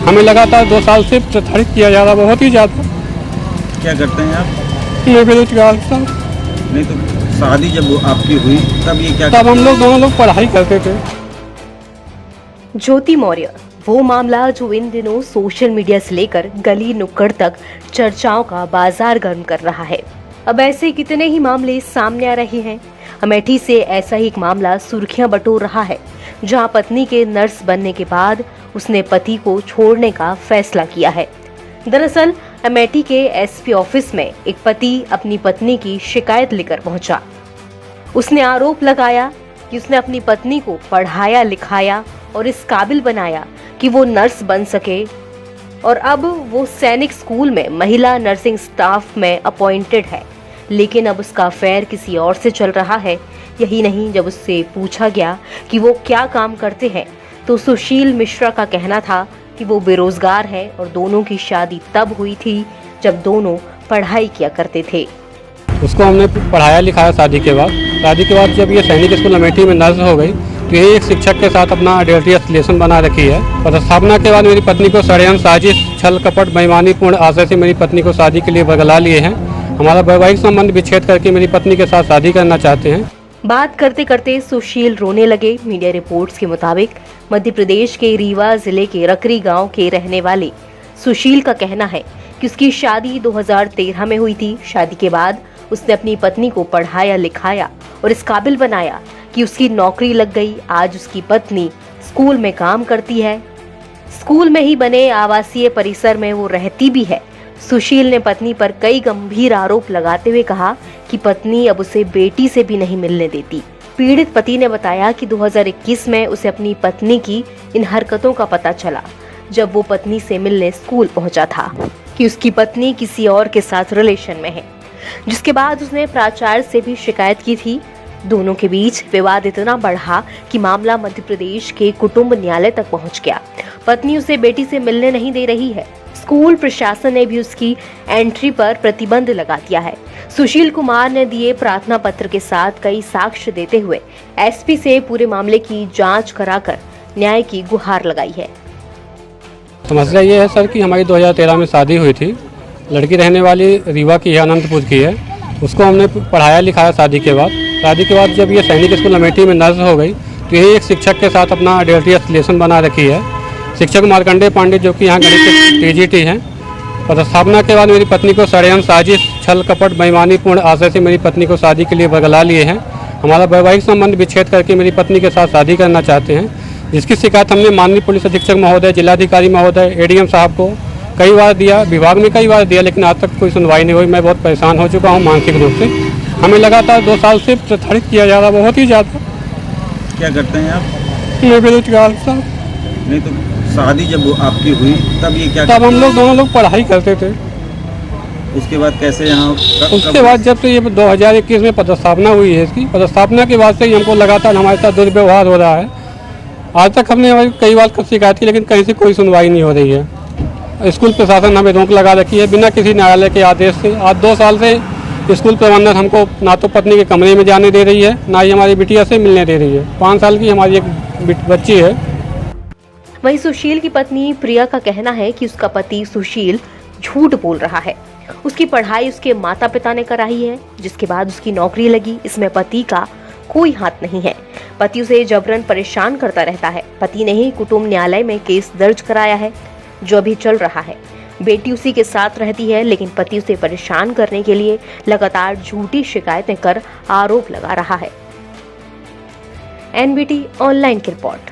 हमें लगातार 2 साल से प्रताड़ित किया जा रहा, बहुत ही ज़्यादा। क्या करते हैं आप? मैं बेरोजगार था। नहीं तो शादी जब आपकी हुई तब ये क्या? तब हम लोग दोनों लोग पढ़ाई करते थे। ज्योति मौर्य वो मामला जो इन दिनों सोशल मीडिया से लेकर गली नुक्कड़ तक चर्चाओं का बाजार गर्म कर रहा है। अब ऐसे कितने ही मामले सामने आ रहे हैं। अमेठी से ऐसा ही एक मामला सुर्खियां बटोर रहा है, जहां पत्नी के नर्स बनने के बाद उसने पति को छोड़ने का फैसला किया है। दरअसल अमेठी के एसपी ऑफिस में एक पति अपनी पत्नी की शिकायत लेकर पहुंचा। उसने आरोप लगाया कि उसने अपनी पत्नी को पढ़ाया लिखाया और इस काबिल बनाया कि वो नर्स बन सके, और अब वो सैनिक स्कूल में महिला नर्सिंग स्टाफ में अपॉइंटेड है, लेकिन अब उसका अफेयर किसी और से चल रहा है। यही नहीं, जब उससे पूछा गया कि वो क्या काम करते हैं तो सुशील मिश्रा का कहना था कि वो बेरोजगार है और दोनों की शादी तब हुई थी जब दोनों पढ़ाई किया करते थे। उसको हमने पढ़ाया लिखाया शादी के बाद जब ये सैनिक स्कूल अमेठी में नर्स हो गई तो यही एक शिक्षक के साथ अपना आइडेंटिटी रिलेशन बना रखी है। पदस्थापना के बाद मेरी पत्नी को षड्यंत्र, साजिश, छल कपट, बेईमानीपूर्ण आशय से मेरी पत्नी को शादी के लिए बगला लिए हैं। हमारा वैवाहिक संबंध विच्छेद करके मेरी पत्नी के साथ शादी करना चाहते हैं। बात करते करते सुशील रोने लगे। मीडिया रिपोर्ट्स के मुताबिक मध्य प्रदेश के रीवा जिले के रकरी गांव के रहने वाले सुशील का कहना है कि उसकी शादी 2013 में हुई थी। शादी के बाद उसने अपनी पत्नी को पढ़ाया लिखाया और इस काबिल बनाया कि उसकी नौकरी लग गई। आज उसकी पत्नी स्कूल में काम करती है, स्कूल में ही बने आवासीय परिसर में वो रहती भी है। सुशील ने पत्नी पर कई गंभीर आरोप लगाते हुए कहा कि पत्नी अब उसे बेटी से भी नहीं मिलने देती। पीड़ित पति ने बताया कि 2021 में उसे अपनी पत्नी की इन हरकतों का पता चला जब वो पत्नी से मिलने स्कूल पहुंचा था कि उसकी पत्नी किसी और के साथ रिलेशन में है, जिसके बाद उसने प्राचार्य से भी शिकायत की थी। दोनों के बीच विवाद इतना बढ़ा कि मामला मध्य प्रदेश के कुटुंब न्यायालय तक पहुंच गया। पत्नी उसे बेटी से मिलने नहीं दे रही है। स्कूल प्रशासन ने भी उसकी एंट्री पर प्रतिबंध लगा दिया है। सुशील कुमार ने दिए प्रार्थना पत्र के साथ कई साक्ष्य देते हुए एसपी से पूरे मामले की जांच कराकर न्याय की गुहार लगाई है। समस्या ये है सर कि हमारी 2013 में शादी हुई थी। लड़की रहने वाली रीवा की है, अनंतपुर की है। उसको हमने पढ़ाया लिखाया शादी के बाद जब ये सैनिक स्कूल अमेठी में नर्स हो गई तो यही एक शिक्षक के साथ अपना आइडेंटिटी रिलेशन बना रखी है। शिक्षक मार्कंडेय पांडे जो कि यहाँ गणित टीजीटी हैं। पदस्थापना के बाद मेरी पत्नी को षड्यंत्र, साजिश, छल कपट, बेईमानीपूर्ण आशय से मेरी पत्नी को शादी के लिए बगला लिए हैं। हमारा वैवाहिक संबंध विच्छेद करके मेरी पत्नी के साथ शादी करना चाहते हैं, जिसकी शिकायत हमने माननीय पुलिस अधीक्षक महोदय, जिलाधिकारी महोदय, एडीएम साहब को कई बार दिया, विभाग में कई बार दिया, लेकिन आज तक कोई सुनवाई नहीं हुई। मैं बहुत परेशान हो चुका हूँ मानसिक रूप से। हमें लगातार 2 साल से प्रताड़ित किया जा रहा, बहुत ही ज़्यादा। क्या करते हैं आप? मैं बेरोजगार था। नहीं तो शादी जब आपकी हुई तब ये क्या? तब हम लोग दोनों लोग पढ़ाई करते थे। उसके बाद कैसे यहाँ? उसके बाद जब से ये 2021 में पदस्थापना हुई है, इसकी पदस्थापना के बाद से ही हमको लगातार हमारे साथ दुर्व्यवहार हो रहा है। आज तक हमने कई बार शिकायत की, लेकिन कहीं से कोई सुनवाई नहीं हो रही है। स्कूल प्रशासन हमें रोक लगा रखी है बिना किसी न्यायालय के आदेश से। आज 2 साल से स्कूल प्रबंधन हमको ना तो पत्नी के कमरे में जाने दे रही है, ना ही हमारी बिटिया से मिलने दे रही है। 5 साल की हमारी एक बच्ची है। वहीं सुशील की पत्नी प्रिया का कहना है कि उसका पति सुशील झूठ बोल रहा है। उसकी पढ़ाई उसके माता पिता ने कराई है, जिसके बाद उसकी नौकरी लगी। इसमें पति का कोई हाथ नहीं है। पति उसे जबरन परेशान करता रहता है। पति ने ही कुटुंब न्यायालय में केस दर्ज कराया है, जो अभी चल रहा है। बेटी उसी के साथ रहती है, लेकिन पति उसे परेशान करने के लिए लगातार झूठी शिकायतें कर आरोप लगा रहा है। एनबीटी ऑनलाइन की रिपोर्ट।